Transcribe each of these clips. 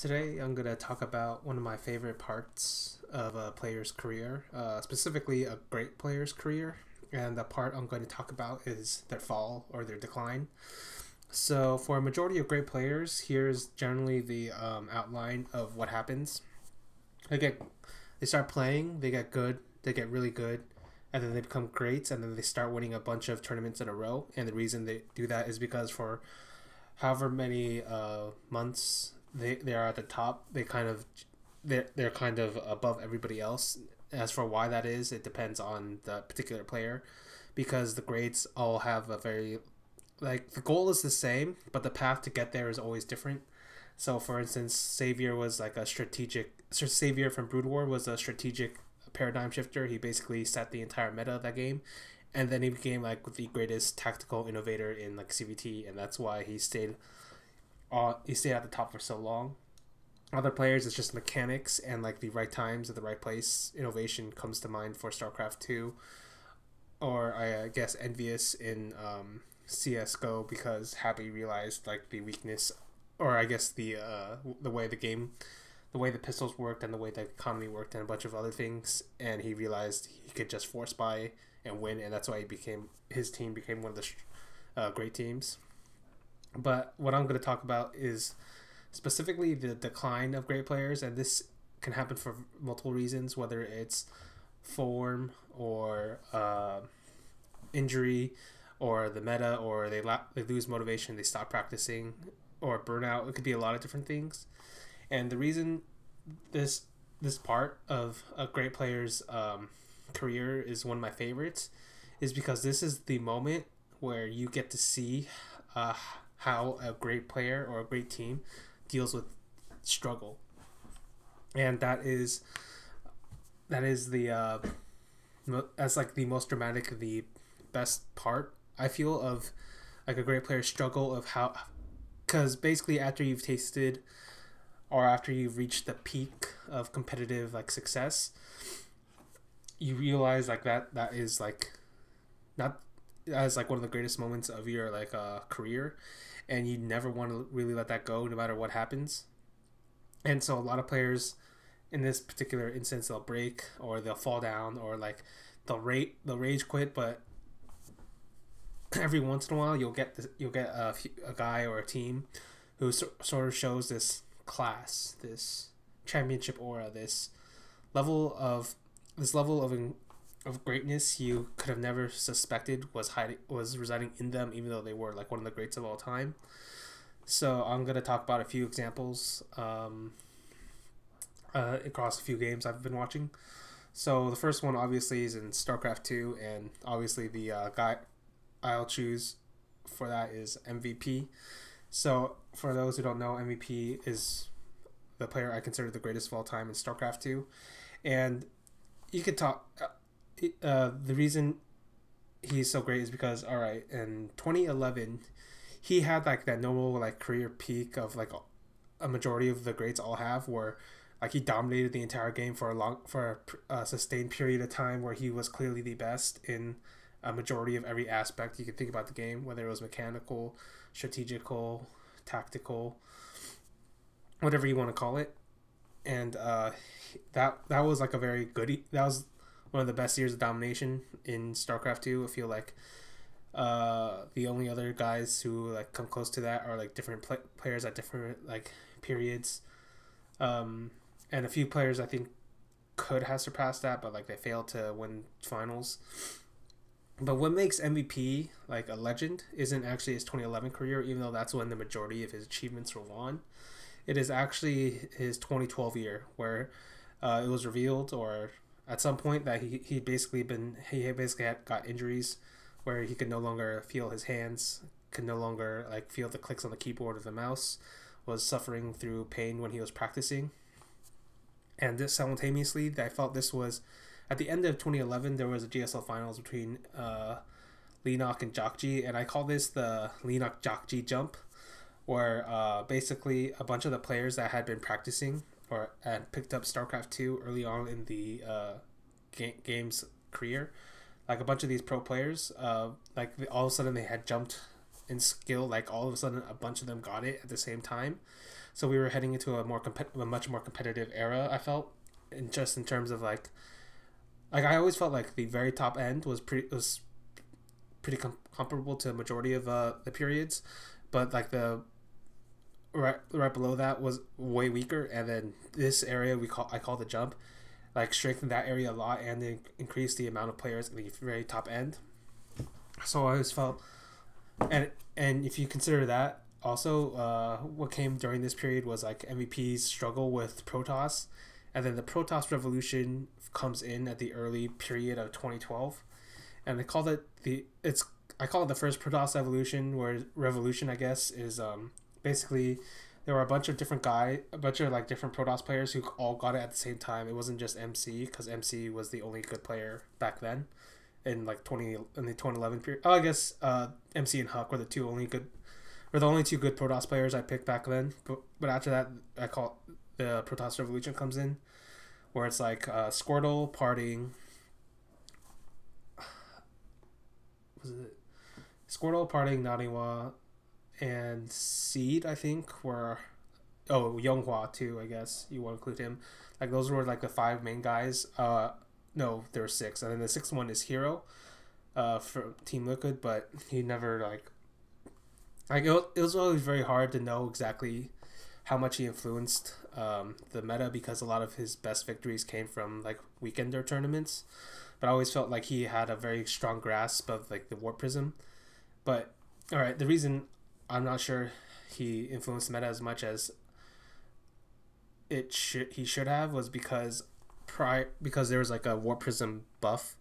Today I'm going to talk about one of my favorite parts of a player's career, specifically a great player's career. And the part I'm going to talk about is their fall or their decline. So for a majority of great players, here's generally the outline of what happens. They start playing, they get good, they get really good, and then they become great, and then they start winning a bunch of tournaments in a row. And the reason they do that is because for however many months they are at the top, they're kind of above everybody else. As for why that is, it depends on the particular player, because the grades all have a very, like, the goal is the same, but the path to get there is always different. So for instance, Savior from Brood War was a strategic paradigm shifter. He basically set the entire meta of that game, and then he became like the greatest tactical innovator in like CVT, and that's why he stayed at the top for so long. Other players, it's just mechanics and like the right times at the right place. Innovation comes to mind for StarCraft 2, or I guess Envious in CS:GO, because Happy realized like the weakness, or I guess the way the way the pistols worked and the way the economy worked and a bunch of other things, and he realized he could just force buy and win, and that's why his team became one of the great teams. But what I'm going to talk about is specifically the decline of great players, and this can happen for multiple reasons, whether it's form or injury or the meta, or they lose motivation, they stop practicing, or burnout. It could be a lot of different things. And the reason this part of a great player's career is one of my favorites is because this is the moment where you get to see how a great player or a great team deals with struggle, and that is the as like the most dramatic, the best part I feel of like a great player's struggle, of how, because basically after you've tasted or after you've reached the peak of competitive like success, you realize like that is like not as like one of the greatest moments of your like career, and you never want to really let that go no matter what happens. And so a lot of players in this particular instance, they'll break or they'll fall down, or like they'll rage quit. But every once in a while you'll get a guy or a team who sort of shows this class, this championship aura, this level of greatness you could have never suspected was residing in them, even though they were like one of the greats of all time. So I'm going to talk about a few examples across a few games I've been watching. So the first one obviously is in StarCraft 2, and obviously the guy I'll choose for that is MVP. So for those who don't know, MVP is the player I consider the greatest of all time in StarCraft 2. And you could talk... the reason he's so great is because, all right, in 2011 he had like that normal like career peak of like a majority of the greats all have, where like he dominated the entire game for a sustained period of time, where he was clearly the best in a majority of every aspect you could think about the game, whether it was mechanical, strategical, tactical, whatever you want to call it. And that was like a very good, that was one of the best years of domination in StarCraft 2. I feel like the only other guys who like come close to that are like different players at different like periods, and a few players I think could have surpassed that, but like they failed to win finals. But what makes MVP like a legend isn't actually his 2011 career, even though that's when the majority of his achievements were won. It is actually his 2012 year, where it was revealed, or at some point, that he basically got injuries where he could no longer feel his hands, could no longer like feel the clicks on the keyboard or the mouse, was suffering through pain when he was practicing. And this simultaneously, I felt this was at the end of 2011. There was a GSL finals between Leenock and Jockji, and I call this the Leenock Jockji jump, where basically a bunch of the players that had been practicing or had picked up StarCraft 2 early on in the game's career, like a bunch of these pro players, all of a sudden they had jumped in skill, like all of a sudden a bunch of them got it at the same time. So we were heading into a much more competitive era. I felt, in just in terms of like I always felt like the very top end was pretty comparable to the majority of the periods, but like the right below that was way weaker, and then this area I call the jump, like strengthened that area a lot and then increased the amount of players in the very top end. So I always felt, and if you consider that also, what came during this period was like MVP's struggle with Protoss, and then the Protoss revolution comes in at the early period of 2012, and I call it the first Protoss evolution, where revolution, I guess, is basically there were a bunch of different like different Protoss players who all got it at the same time. It wasn't just MC, because MC was the only good player back then in like in the 2011 period. Oh, I guess MC and Huck were the only two good Protoss players I picked back then. But after that, I call the Protoss revolution comes in, where it's like Squirtle, Parting, Naniwa, and Seed, I think, were Yonghua too, I guess you want to include him. Like those were like the 5 main guys. No, there were 6, and then the 6th one is Hero, for Team Liquid, but he never it was always very hard to know exactly how much he influenced the meta, because a lot of his best victories came from like weekender tournaments. But I always felt like he had a very strong grasp of like the Warp Prism. But all right, the reason I'm not sure he influenced the meta as much as he should have was because there was like a Warp Prism buff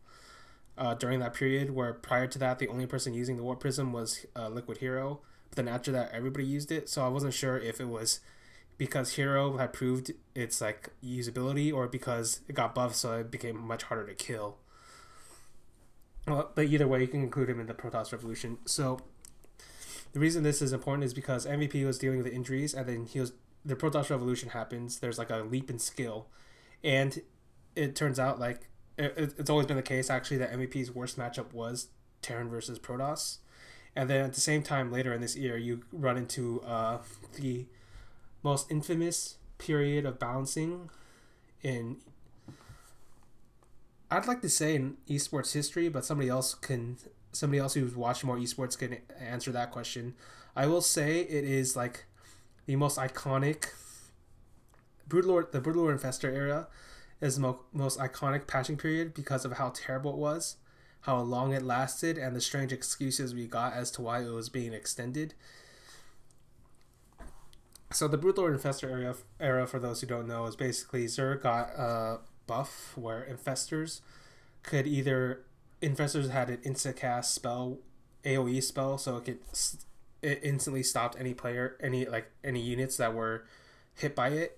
during that period, where prior to that the only person using the Warp Prism was Liquid Hero. But then after that everybody used it, so I wasn't sure if it was because Hero had proved its like usability, or because it got buffed so it became much harder to kill. Well, but either way, you can include him in the Protoss revolution. So the reason this is important is because MVP was dealing with injuries, and then the Protoss revolution happens. There's like a leap in skill, and it turns out like it's always been the case actually that MVP's worst matchup was Terran versus Protoss. And then at the same time later in this year, you run into the most infamous period of balancing I'd like to say in esports history, but somebody else who's watched more esports can answer that question. I will say it is like the most iconic the Broodlord Infestor era is the most iconic patching period because of how terrible it was, how long it lasted, and the strange excuses we got as to why it was being extended. So the Broodlord Infestor era, for those who don't know, is basically Zerg got a buff where Infestors had an insta-cast spell, AoE spell, so it instantly stopped any units that were hit by it.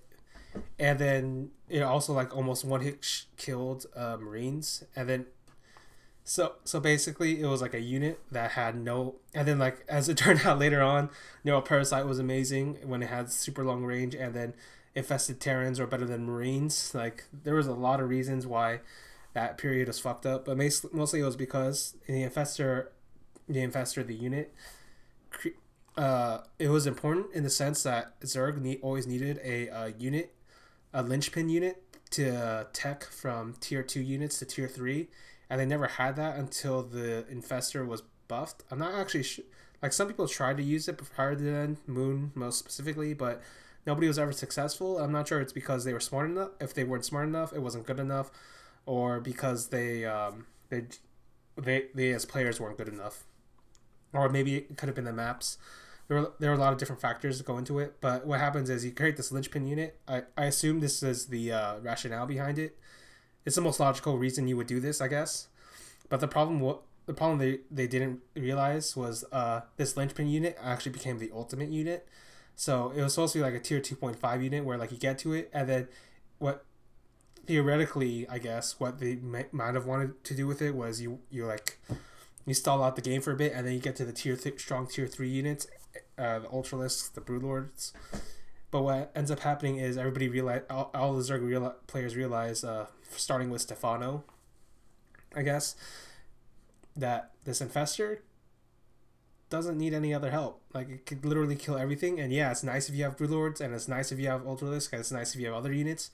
And then it also like almost one hit killed Marines. And then so basically it was like a unit that had no, and then like as it turned out later on, Neural Parasite was amazing when it had super long range, and then infested Terrans are better than Marines. Like there was a lot of reasons why that period was fucked up, but mostly it was because the Infestor, the unit, it was important in the sense that Zerg always needed a linchpin unit to tech from tier 2 units to tier 3, and they never had that until the Infestor was buffed. I'm not actually like some people tried to use it prior to then, Moon most specifically, but nobody was ever successful. I'm not sure it's because they were smart enough. If they weren't smart enough, it wasn't good enough, or because they as players weren't good enough, or maybe it could have been the maps. There were a lot of different factors that go into it, but what happens is you create this linchpin unit. I assume this is the rationale behind it. It's the most logical reason you would do this, I guess. But the problem they didn't realize was this linchpin unit actually became the ultimate unit. So it was supposed to be like a tier 2.5 unit where like you get to it, and then what theoretically, I guess, what they might have wanted to do with it was you stall out the game for a bit, and then you get to the strong tier 3 units, the Ultralisks, the Broodlords. But what ends up happening is everybody realized, all the Zerg players realize, starting with Stefano, I guess, that this Infestor doesn't need any other help. Like, it could literally kill everything. And yeah, it's nice if you have Brood Lords, and it's nice if you have Ultralisk, and it's nice if you have other units.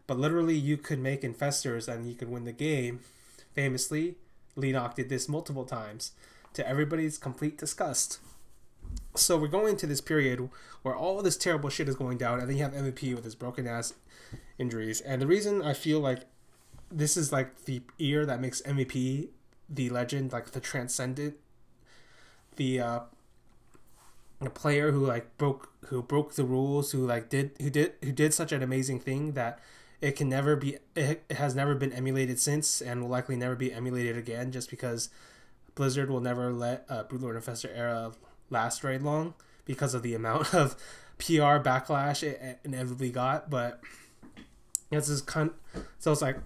But literally, you could make Infestors, and you could win the game. Famously, Leenock did this multiple times, to everybody's complete disgust. So we're going into this period where all this terrible shit is going down, and then you have MVP with his broken-ass injuries. And the reason I feel like this is like the year that makes MVP the legend, like the transcendent, the player who like broke the rules, who did such an amazing thing that it has never been emulated since, and will likely never be emulated again, just because Blizzard will never let Broodlord Infestor era last very long because of the amount of PR backlash it inevitably got. But it's just so it's like,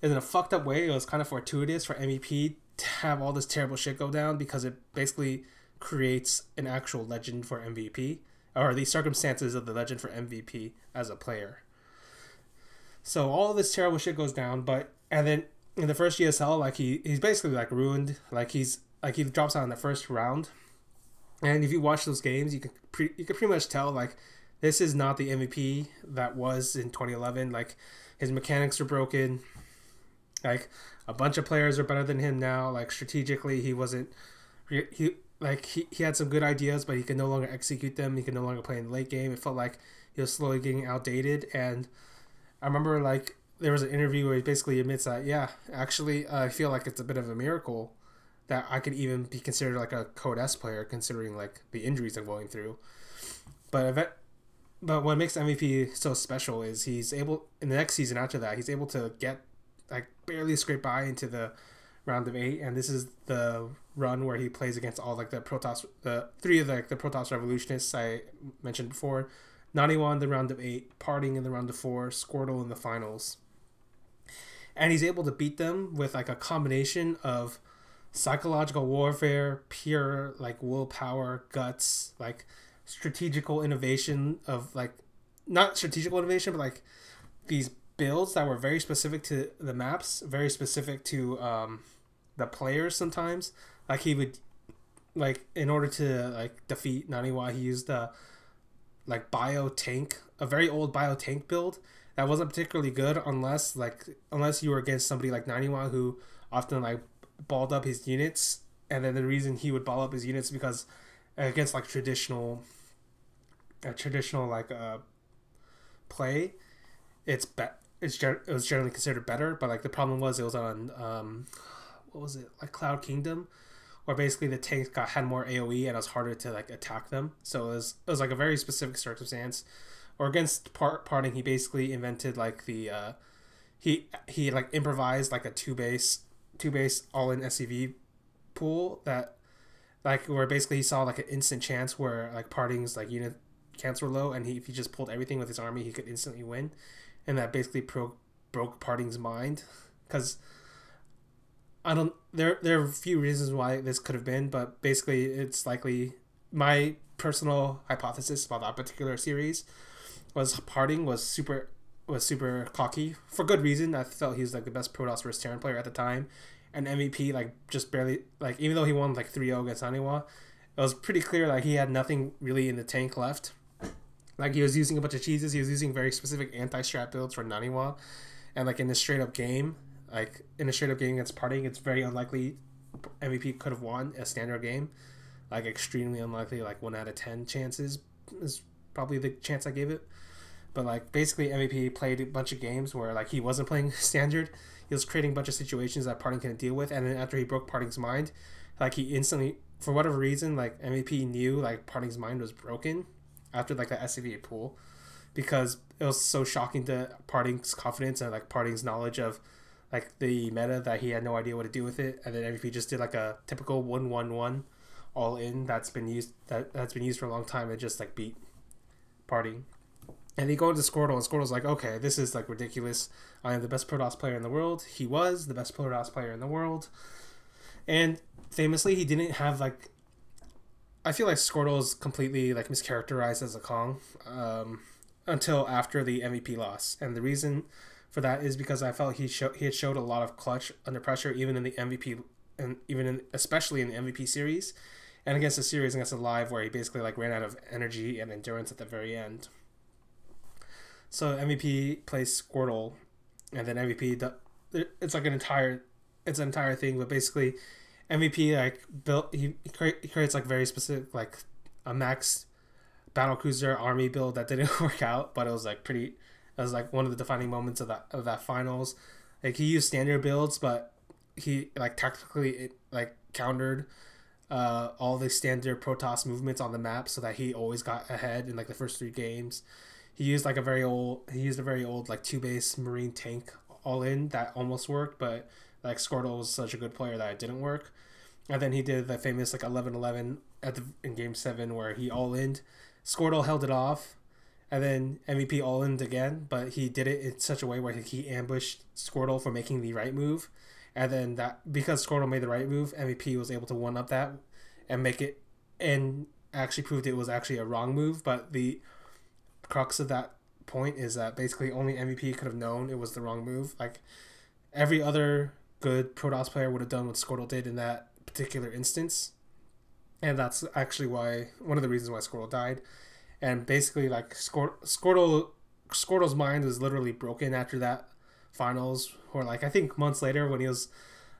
in a fucked up way, it was kind of fortuitous for MVP to have all this terrible shit go down, because it basically creates an actual legend for MVP, or the circumstances of the legend for MVP as a player. So all this terrible shit goes down, and then in the first GSL, like he's basically like ruined. Like he drops out in the first round, and if you watch those games, you can pretty much tell like this is not the MVP that was in 2011. Like, his mechanics are broken. Like, a bunch of players are better than him now. Like, strategically, he wasn't. He had some good ideas, but he could no longer execute them. He could no longer play in the late game. It felt like he was slowly getting outdated. And I remember like there was an interview where he basically admits that, yeah, actually, I feel like it's a bit of a miracle that I could even be considered like a Code S player, considering like the injuries I'm going through. But what makes MVP so special is he's able, in the next season after that, he's able to get like barely scrape by into the round of 8, and this is the run where he plays against all like the three of the Protoss Revolutionists I mentioned before, Naniwa in the round of 8, Parting in the round of 4, Squirtle in the finals, and he's able to beat them with like a combination of psychological warfare, pure like willpower, guts, like strategical innovation of like, not strategical innovation, but like these builds that were very specific to the maps, very specific to the players sometimes. Like, he would, like, in order to like defeat Naniwa, he used a bio tank, a very old bio tank build that wasn't particularly good unless you were against somebody like Naniwa, who often like balled up his units. And then the reason he would ball up his units because against like traditional like play, it was generally considered better. But like the problem was, it was on what was it, like Cloud Kingdom, where basically the tanks had more AoE and it was harder to like attack them. So it was like a very specific circumstance. Or against Parting, he basically invented like the he like improvised like a two base all in SCV pool that like, where basically he saw like an instant chance where like Parting's like unit counts were low, and if he just pulled everything with his army, he could instantly win. And that basically broke Parting's mind, because there are a few reasons why this could have been, but basically it's likely, my personal hypothesis about that particular series was Parting was super cocky, for good reason. I felt he was like the best Protoss vs Terran player at the time, and MVP like just barely, like, even though he won like 3-0 against Naniwa, it was pretty clear like he had nothing really in the tank left. Like, he was using a bunch of cheeses. He was using very specific anti-strat builds for Naniwa, and like in a straight up game against Parting, it's very unlikely MVP could have won a standard game. Like, extremely unlikely, like 1 out of 10 chances is probably the chance I gave it. But like, basically MVP played a bunch of games where like he wasn't playing standard. He was creating a bunch of situations that Parting couldn't deal with, and then after he broke Parting's mind, like, he instantly, for whatever reason, like MVP knew like Parting's mind was broken after like the SCV pool, because it was so shocking to Parting's confidence and like Parting's knowledge of like the meta that he had no idea what to do with it. And then MVP just did like a typical 1-1-1 all in that's been used for a long time, and just like beat Parting. And they go into Squirtle, and Squirtle's like, okay, this is like ridiculous. I am the best Protoss player in the world. He was the best Protoss player in the world. And famously, he didn't have like, I feel like Squirtle is completely like mischaracterized as a Kong until after the MVP loss. And the reason for that is because I felt he had showed a lot of clutch under pressure, even in the MVP, and especially in the MVP series. and against a series against Alive where he basically like ran out of energy and endurance at the very end. So MVP plays Squirtle, and then MVP it's like an entire thing, but basically MVP like built he creates like very specific like a max battlecruiser army build that didn't work out, but it was like one of the defining moments of that finals. Like he used standard builds, but he like tactically countered all the standard Protoss movements on the map so that he always got ahead in like the first 3 games. He used a very old like 2-base marine tank all in that almost worked, but like Squirtle was such a good player that it didn't work. And then he did the famous like 11-11 in game 7 where he all in. Squirtle held it off, and then MVP all in again, but he did it in such a way where he ambushed Squirtle for making the right move. And then that because Squirtle made the right move, MVP was able to one up that and make it, and actually proved it was actually a wrong move. But the crux of that point is that basically only MVP could have known it was the wrong move. Like every other good Protoss player would have done what Squirtle did in that particular instance, and that's actually one of the reasons why Squirtle died. And basically, like Squirtle's mind was literally broken after that finals, or like I think months later when he was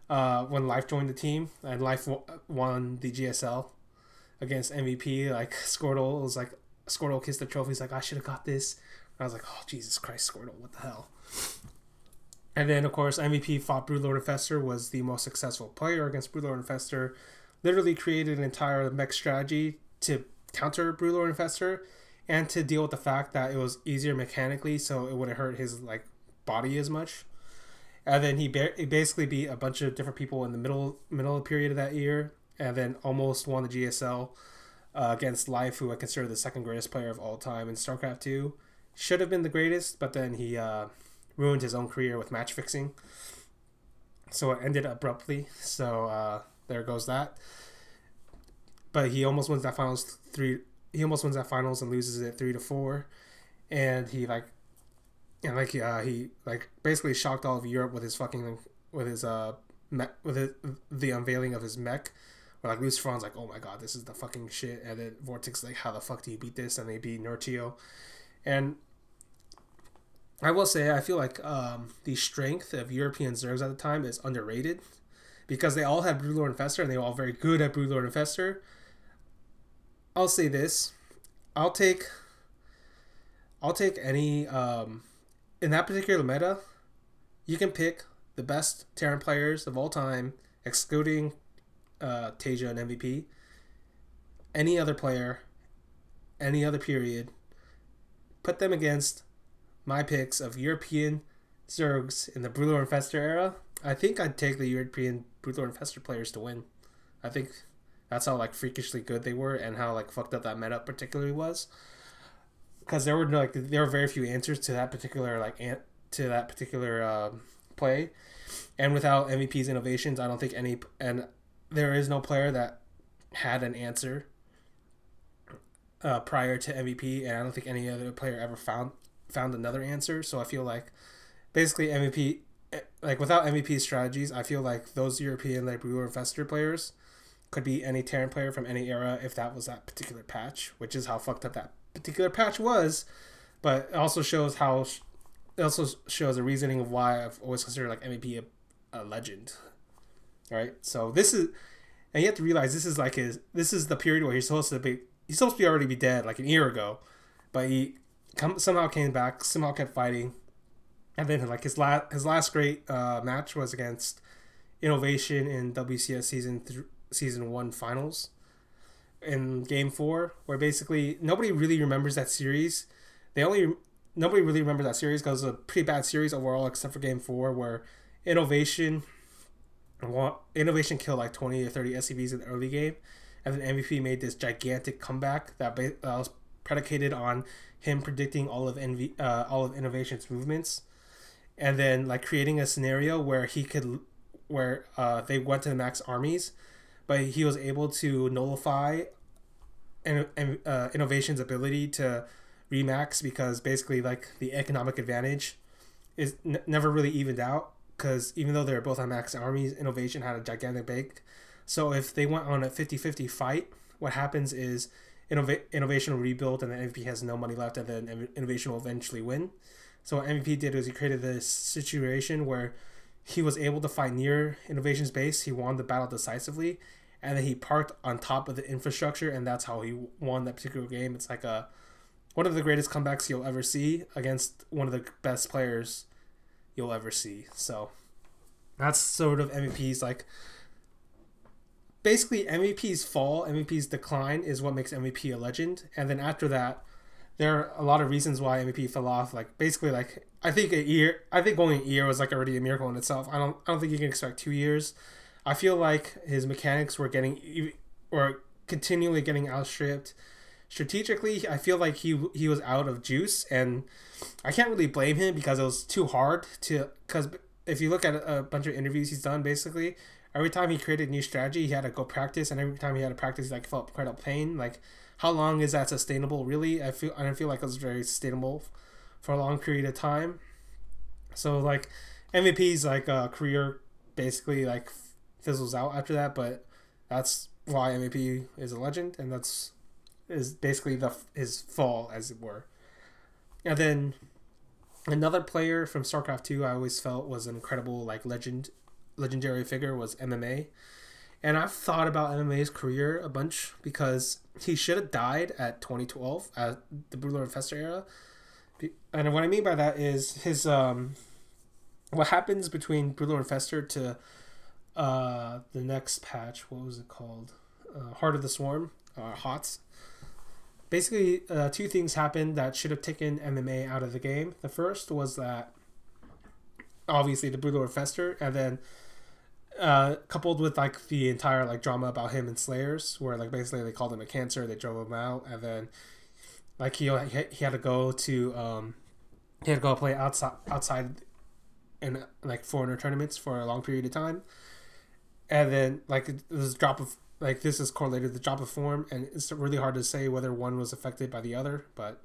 when Life joined the team and Life won the GSL against MVP. Like Squirtle kissed the trophy. He's like, I should have got this. And I was like, oh Jesus Christ, Squirtle, what the hell? And then of course MVP fought Broodlord Infestor, was the most successful player against Broodlord Infestor. Literally created an entire mech strategy to counter Broodlord Infestor and to deal with the fact that it was easier mechanically, so it wouldn't hurt his like body as much. And then he basically beat a bunch of different people in the middle period of that year, and then almost won the GSL against Life, who I consider the second greatest player of all time in StarCraft 2. Should have been the greatest, but then he ruined his own career with match fixing, so it ended abruptly. So there goes that. But he almost wins that finals and loses it 3-4, and he basically shocked all of Europe with the unveiling of his mech. Where like Luciferon's like, oh my god, this is the fucking shit, and then Vortex like, how the fuck do you beat this? And they beat Nortio. And I will say, I feel like the strength of European Zergs at the time is underrated, because they all had Broodlord Infestor and they were all very good at Broodlord Infestor. I'll say this, I'll take any in that particular meta, you can pick the best Terran players of all time, excluding Tasia and MVP. Any other player, any other period, put them against my picks of European Zergs in the Broodlord Infestor era. I think I'd take the European Broodlord Infestor players to win. I think that's how like freakishly good they were, and how like fucked up that meta particularly was. Because there were very few answers to that particular play, and without MVP's innovations, I don't think there is no player that had an answer prior to MVP, and I don't think any other player ever found another answer. So I feel like basically MVP, like without MVP's strategies, I feel like those European like Broodlord Infestor players could be any Terran player from any era if that was that particular patch, which is how fucked up that particular patch was. But it also shows a reasoning of why I've always considered like MVP a legend. Right? So this is, and you have to realize this is the period where he's supposed to already be dead like a year ago, but he somehow came back, somehow kept fighting, and then like his last great match was against Innovation in WCS season 1 finals in game 4, where basically nobody really remembers that series. Nobody really remembers that series because it was a pretty bad series overall, except for game 4, where Innovation killed like 20 or 30 SCVs in the early game, and then MVP made this gigantic comeback that was predicated on him predicting all of Innovation's movements, and then like creating a scenario where they went to the max armies, but he was able to nullify Innovation's ability to remax, because basically like the economic advantage is never really evened out, because even though they were both on max armies, Innovation had a gigantic bank, So if they went on a 50-50 fight, what happens is Innovation will rebuild, and then MVP has no money left, and then Innovation will eventually win. So what MVP did was he created this situation where he was able to fight near Innovation's base. He won the battle decisively, and then he parked on top of the infrastructure, and that's how he won that particular game. It's like one of the greatest comebacks you'll ever see against one of the best players you'll ever see. So that's sort of MVP's like. Basically, MVP's fall, MVP's decline is what makes MVP a legend, and then after that, there are a lot of reasons why MVP fell off. Like basically, like I think going a year was like already a miracle in itself. I don't think you can expect 2 years. I feel like his mechanics were continually getting outstripped. Strategically, I feel like he was out of juice, and I can't really blame him because it was too hard to. Because if you look at a bunch of interviews he's done, basically every time he created a new strategy, he had to go practice, and every time he had to practice, he like felt quite a pain. Like, how long is that sustainable? Really, I don't feel like it was very sustainable for a long period of time. So like, MVP's like career basically like fizzles out after that, but that's why MVP is a legend, and is basically his fall, as it were. And then another player from StarCraft 2 I always felt was an incredible like legendary figure was MMA. And I've thought about MMA's career a bunch because he should have died at 2012 at the Brutal Infestor era. And what I mean by that is his what happens between Brutal Infestor to the next patch, what was it called? Heart of the Swarm, HOTS. Basically, two things happened that should have taken MMA out of the game. The first was that obviously the Brutal Infestor, and then coupled with like the entire like drama about him and Slayers, where like basically they called him a cancer, they drove him out, and then like he had to go to play outside in like foreigner tournaments for a long period of time, and then like this drop of like this is correlated to the drop of form, and it's really hard to say whether one was affected by the other, but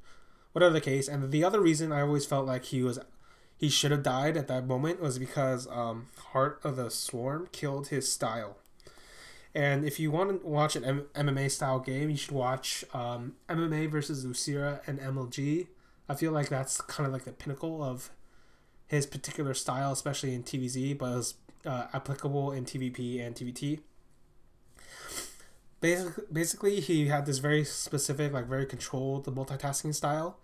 whatever the case. And the other reason I always felt like he should have died at that moment was because Heart of the Swarm killed his style. And if you want to watch an MMA style game, you should watch MMA versus Lucira and MLG. I feel like that's kind of like the pinnacle of his particular style, especially in TVZ, but it's applicable in TVP and TVT. Basically, he had this very specific, like very controlled multitasking style,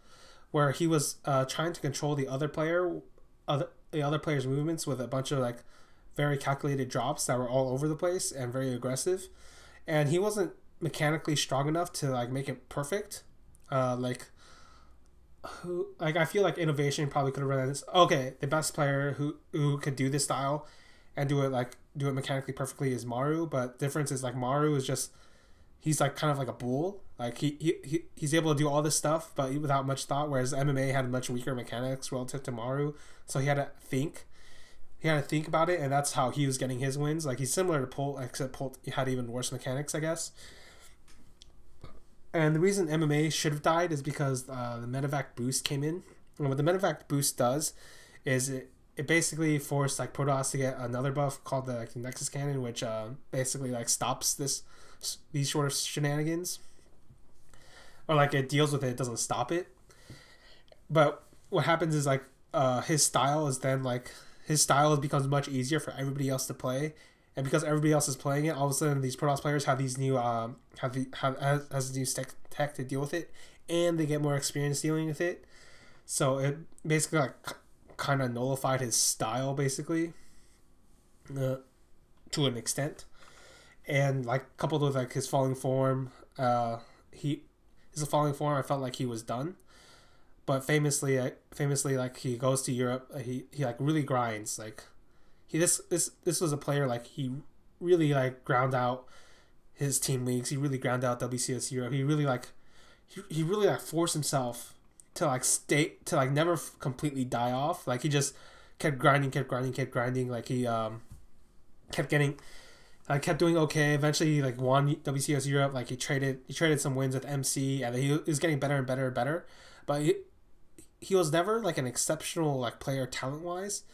where he was trying to control the other player's movements with a bunch of like very calculated drops that were all over the place and very aggressive, and he wasn't mechanically strong enough to like make it perfect. I feel like Innovation probably could have run this. Okay, the best player who could do this style and do it mechanically perfectly is Maru, but the difference is like Maru is just he's like kind of like a bull. Like he's able to do all this stuff, but without much thought. Whereas MMA had much weaker mechanics relative to Maru, so he had to think. He had to think about it, and that's how he was getting his wins. Like he's similar to Polt, except Polt had even worse mechanics, I guess. And the reason MMA should have died is because the medevac boost came in. And what the medevac boost does is it basically forced like Protoss to get another buff called the Nexus Cannon, which basically like stops these sort of shenanigans. Or like it deals with it, it doesn't stop it. But what happens is like his style becomes much easier for everybody else to play, and because everybody else is playing it, all of a sudden these Protoss players have these new has new tech to deal with it, and they get more experience dealing with it. So it basically like kind of nullified his style basically, to an extent, and like coupled with like his falling form, I felt like he was done. But famously, like he goes to Europe, he like really grinds. Like this was a player like he really like ground out his team leagues. He really ground out WCS Europe. He really forced himself to like never completely die off. Like he just kept grinding. Like he kept doing okay. Eventually, he like won WCS Europe. Like he traded some wins with MC, and he was getting better and better. But he was never like an exceptional like player talent wise,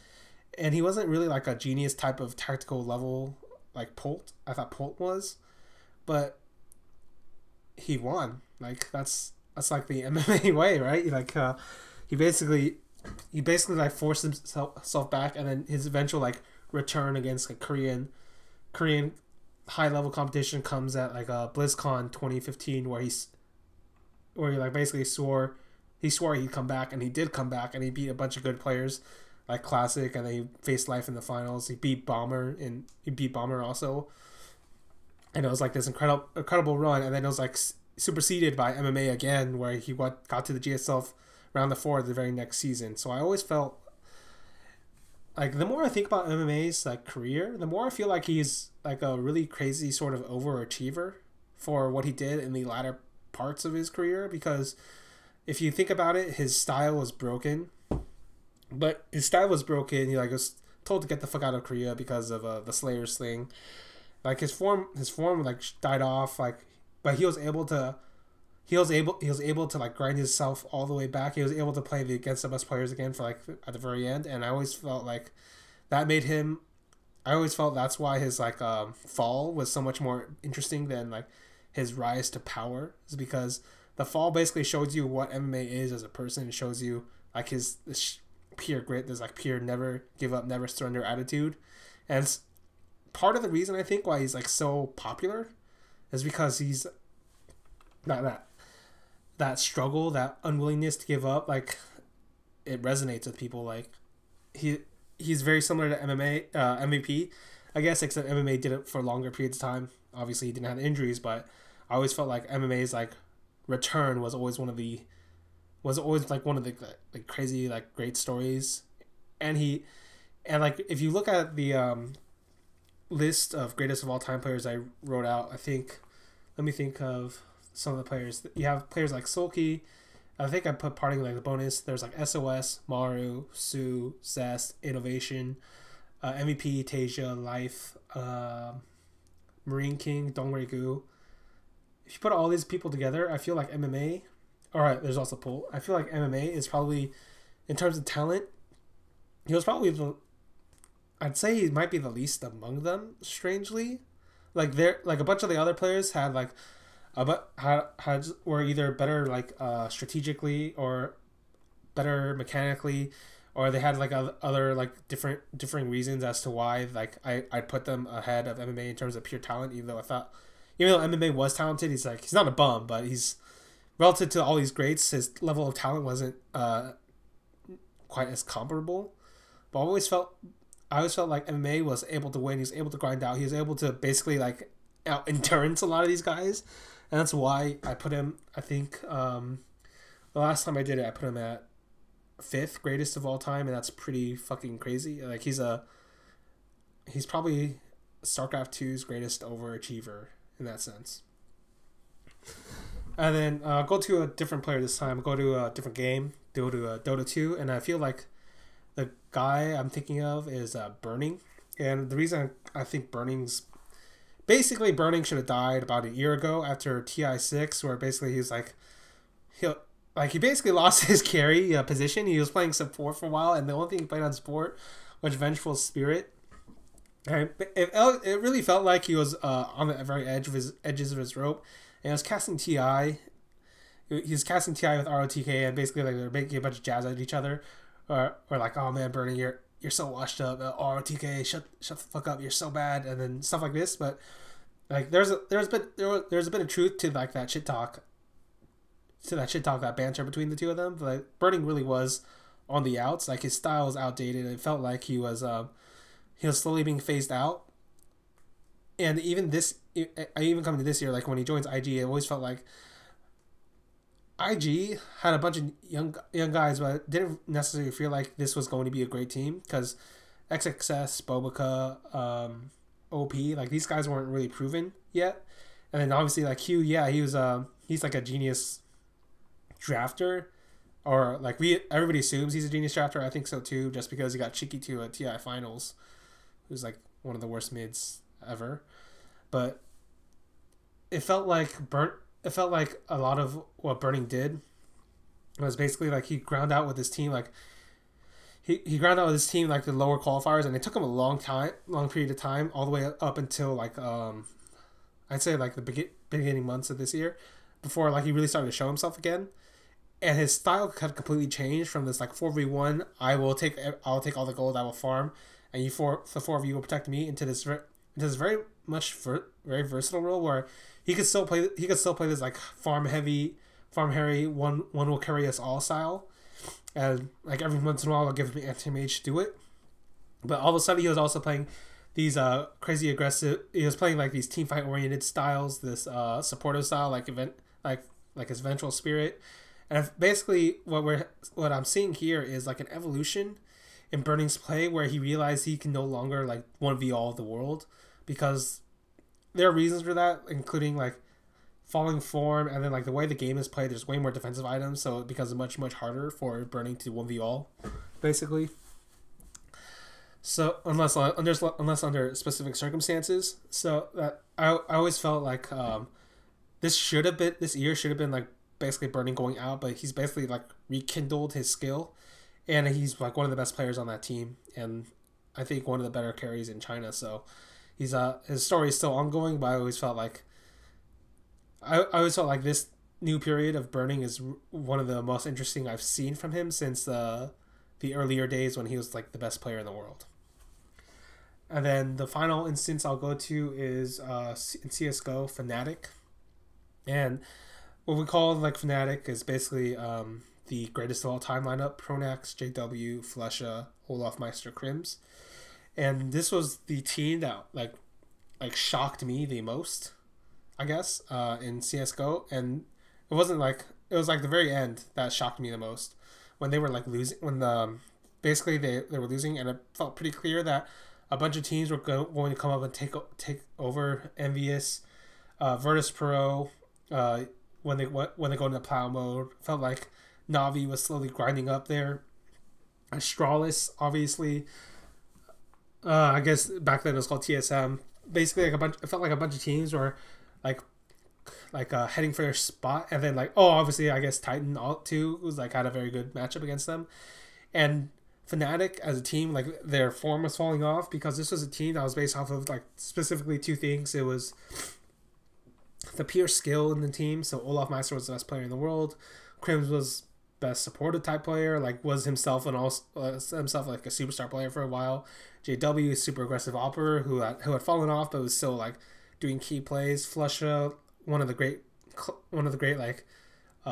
and he wasn't really like a genius type of tactical level like Polt. I thought Polt was, but he won. Like that's like the MMA way, right? Like he basically like forced himself back, and then his eventual like return against like Korean high level competition comes at like BlizzCon 2015, where he like basically swore he'd come back, and he did come back, and he beat a bunch of good players like Classic, and then he faced Life in the finals. He beat Bomber also, and it was like this incredible run, and then it was like superseded by MMA again, where he got to the GSL round of 4 the very next season. So I always felt like the more I think about MMA's like career, the more I feel like he's like a really crazy sort of overachiever for what he did in the latter parts of his career. Because if you think about it, his style was broken, but his style was broken. He like was told to get the fuck out of Korea because of the Slayer sling. Like his form like died off. Like, but he was able to like grind himself all the way back. He was able to play against the best players again for like at the very end. And I always felt like that made him. I always felt that's why his like fall was so much more interesting than like his rise to power. Is because the fall basically shows you what MMA is as a person. It shows you like this pure grit, this like pure never give up, never surrender attitude. And it's part of the reason I think why he's like so popular is because he's that struggle, that unwillingness to give up, like it resonates with people. Like he's very similar to MMA MVP, I guess, except MMA did it for longer periods of time. Obviously, he didn't have injuries, but I always felt like MMA's like return was always one of the like crazy like great stories. And like if you look at the list of greatest of all time players I wrote out, let me think of some of the players. You have players like Sulky. I think I put parting like the bonus. There's like SOS, Maru, Sue, Zest, Innovation, MVP, Tasia, Life, Marine King, Dongwei Gu. If you put all these people together, I feel like MMA. Alright, there's also Pool. I feel like MMA is probably, in terms of talent, he was probably I'd say he might be the least among them, strangely. Like a bunch of the other players had like were either better like strategically or better mechanically, or they had like other like differing reasons as to why like I'd put them ahead of MMA in terms of pure talent. Even though MMA was talented, he's not a bum, but he's relative to all these greats, his level of talent wasn't quite as comparable. But I always felt like MMA was able to win. He was able to grind out. He was able to basically like out endurance a lot of these guys. And that's why I put him, I think, the last time I did it, I put him at 5th greatest of all time, and that's pretty fucking crazy. Like, he's probably StarCraft 2's greatest overachiever in that sense. And then go to a different player this time. Go to a different game. Go to Dota2, and I feel like the guy I'm thinking of is Burning. And the reason I think Burning should have died about a year ago after TI6, where basically he's like, he basically lost his carry position. He was playing support for a while, and the only thing he played on support was Vengeful Spirit. And it really felt like he was on the very edges of his rope, and he was casting TI. He was casting TI with ROTK, and basically like they're making a bunch of jabs at each other, or like, oh man, Burning, you're so washed up. ROTK, shut the fuck up. You're so bad, and then stuff like this. But like there's a bit of truth to like that shit talk, that banter between the two of them. But like, Burning really was on the outs. Like his style was outdated. It felt like he was slowly being phased out. And even coming to this year, like when he joins IG, it always felt like IG had a bunch of young guys, but didn't necessarily feel like this was going to be a great team because XXS, Bobica, OP, like these guys weren't really proven yet. And then obviously like Q, yeah, he's like a genius drafter, or like everybody assumes he's a genius drafter. I think so too, just because he got Chiki to a TI finals, who's like one of the worst mids ever. But it felt like a lot of what Burning did was basically like he ground out with his team. Like he ground out his team like the lower qualifiers, and it took him a long period of time, all the way up until like I'd say like the beginning months of this year, before like he really started to show himself again. And his style had completely changed from this like 4v1. I'll take all the gold, I will farm, and the four of you will protect me, into this very very versatile role where he could still play this like farm heavy, one will carry us all style, and like every once in a while I'll give him anti-mage to do it. But all of a sudden he was also playing these crazy aggressive. He was playing like these team fight oriented styles, this supportive style like his vengeful spirit. And basically what I'm seeing here is like an evolution in Burning's play, where he realized he can no longer like 1v all the world, because there are reasons for that, including like falling form, and then like the way the game is played, there's way more defensive items, so it becomes much harder for Burning to 1v all, basically. So unless under specific circumstances, so that I always felt like this year should have been like basically Burning going out, but he's basically like rekindled his skill, and he's like one of the best players on that team, and I think one of the better carries in China. So he's his story is still ongoing, but I always felt like this new period of Burning is one of the most interesting I've seen from him since the earlier days when he was like the best player in the world. And then the final instance I'll go to is in CSGO, Fnatic. And what we call like Fnatic is basically the greatest of all time lineup: Pronax, JW, Flesha, Olaf Meister, Krims. And this was the team that like shocked me the most, I guess, in CSGO. And it was like the very end that shocked me the most, when they were like losing, when basically they were losing, and it felt pretty clear that a bunch of teams were going to come up and take over Envious, Virtus Pro. When they go into plow mode, felt like Navi was slowly grinding up there. Astralis, obviously, I guess back then it was called TSM. Basically, it felt like a bunch of teams were like heading for their spot, and then obviously I guess Titan too was had a very good matchup against them. And Fnatic as a team, their form was falling off, because this was a team that was based off of specifically two things. It was the pure skill in the team. So Olaf Meister was the best player in the world. Krims was best supportive type player, was himself and also himself a superstar player for a while. JW, super aggressive operator who had fallen off but was still doing key plays. Flesha, one of the great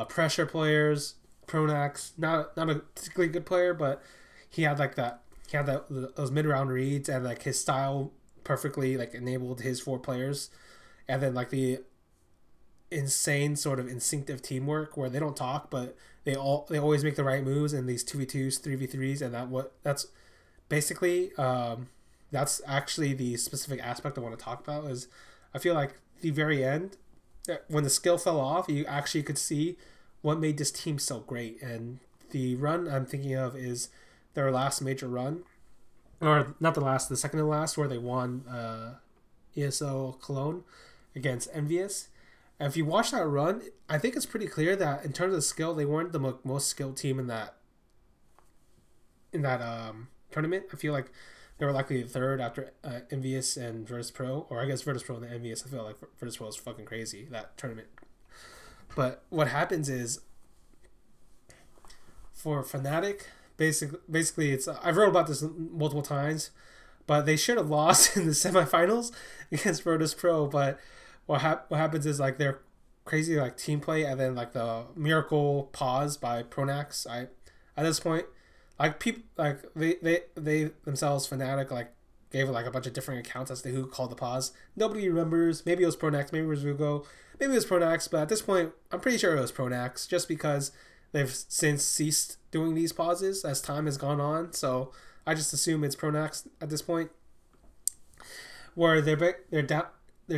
pressure players. Pronax, not a particularly good player, but he had those mid round reads, and his style perfectly enabled his four players. And then the insane sort of instinctive teamwork where they don't talk, but they always make the right moves in these 2v2s, 3v3s, and that's basically that's actually the specific aspect I want to talk about. Is I feel like the very end, when the skill fell off, you actually could see what made this team so great. And the run I'm thinking of is their last major run, or not the last, the second to last, where they won ESO Cologne against Envious. And if you watch that run, I think it's pretty clear that in terms of skill, they weren't the most skilled team in that tournament. I feel like they were likely the third after Envious and Virtus Pro, or I guess Virtus Pro and the Envious. I feel like Virtus Pro is fucking crazy that tournament. But what happens is, for Fnatic, basically it's I've wrote about this multiple times, but they should have lost in the semifinals against Virtus Pro. But what happens is their crazy team play, and then the miracle pause by Pronax. At this point, people they themselves, Fnatic, gave a bunch of different accounts as to who called the pause. Nobody remembers. Maybe it was Pronax, maybe it was Vugo, maybe it was Pronax, but at this point I'm pretty sure it was Pronax, just because they've since ceased doing these pauses as time has gone on. So I just assume it's Pronax at this point, where they're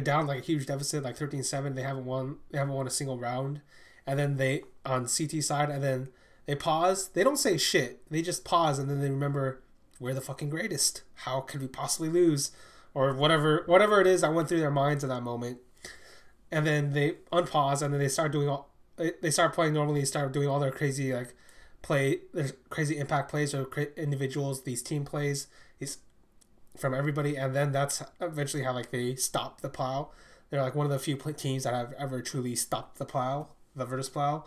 down a huge deficit, 13-7. They haven't won a single round, and then they on CT side, and then they pause. They don't say shit. They just pause, and then they remember, we're the fucking greatest. How could we possibly lose? Or whatever it is that went through their minds at that moment. And then they unpause, and then they start playing normally, start doing all their crazy there's crazy impact plays or individuals, these team plays, these from everybody, and then that's eventually how like they stop the plow. They're like one of the few teams that have ever truly stopped the plow, the Virtus plow,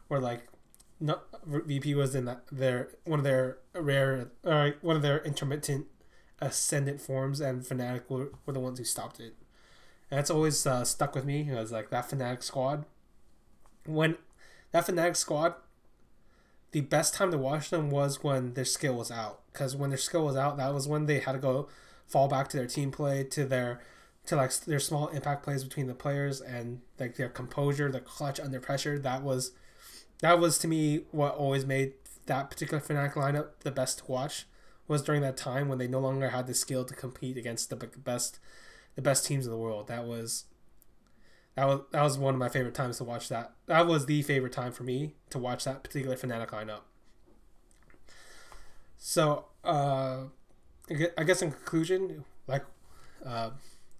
where like no, VP was in their one of their rare one of their intermittent ascendant forms, and Fnatic were the ones who stopped it. And it's always stuck with me. It was like that Fnatic squad. When that Fnatic squad, the best time to watch them was when their skill was out. Because when their skill was out, that was when they had to go fall back to their team play, to like their small impact plays between the players, and like their composure, the clutch under pressure. That was to me what always made that particular Fnatic lineup the best to watch. Was during that time when they no longer had the skill to compete against the best teams in the world. That was one of my favorite times to watch that. That was the favorite time for me to watch that particular Fnatic lineup. So, I guess in conclusion, like,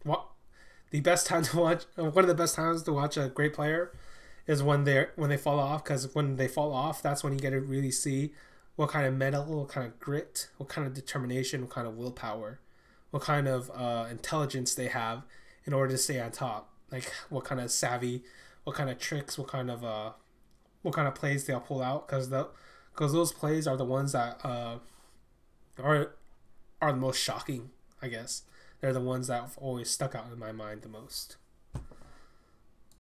what the best time to watch, one of the best times to watch a great player is when they fall off, because when they fall off, that's when you get to really see what kind of mettle, what kind of grit, what kind of determination, what kind of willpower, what kind of intelligence they have in order to stay on top. Like what kind of savvy, what kind of tricks, what kind of plays they'll pull out, because those plays are the ones that are the most shocking. I guess they're the ones that have always stuck out in my mind the most.